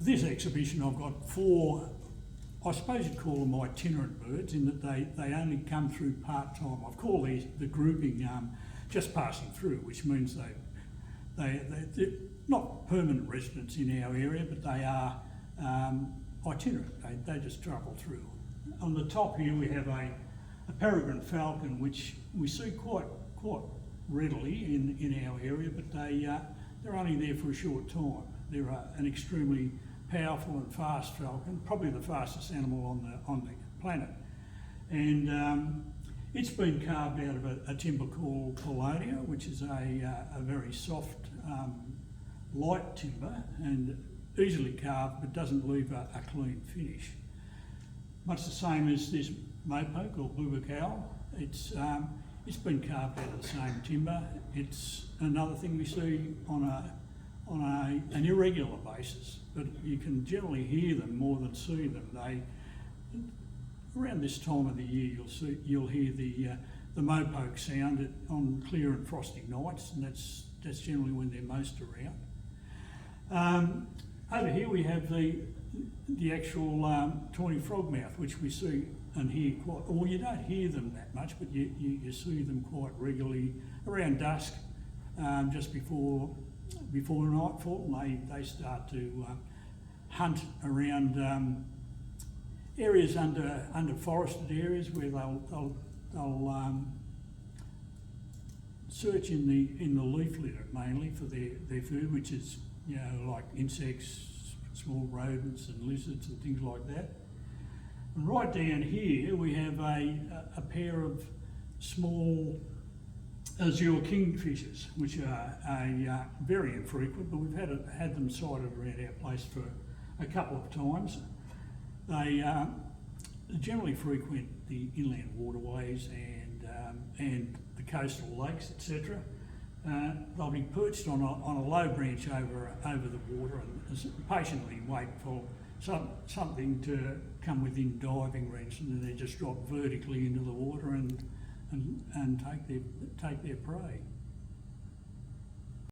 this exhibition I've got four, I suppose you'd call them itinerant birds, in that they only come through part-time. I've called these the grouping just passing through, which means they're not permanent residents in our area, but they are itinerant. They just travel through. On the top here we have a peregrine falcon, which we see quite readily in our area, but they're only there for a short time. They're an extremely powerful and fast falcon, probably the fastest animal on the planet, and it's been carved out of a timber called palladia, which is a very soft, light timber and easily carved, but doesn't leave a clean finish. Much the same as this mopoke or bluebird owl. It's been carved out of the same timber. It's another thing we see on an irregular basis, but you can generally hear them more than see them. Around this time of the year, you'll hear the mopoke sound on clear and frosty nights, and that's generally when they're most around. Over here we have the actual tawny frogmouth, which we see and hear quite, or you don't hear them that much, but you see them quite regularly around dusk, just before nightfall, and they start to hunt around areas under forested areas where they'll search in the leaf litter mainly for their food, which is, you know, like insects, small rodents and lizards and things like that. And right down here we have a pair of small azure kingfishers, which are very infrequent, but we've had them sighted around our place for a couple of times. They generally frequent the inland waterways and the coastal lakes, etc. They'll be perched on a low branch over the water and patiently wait for something to come within diving range, and then they just drop vertically into the water and take their prey.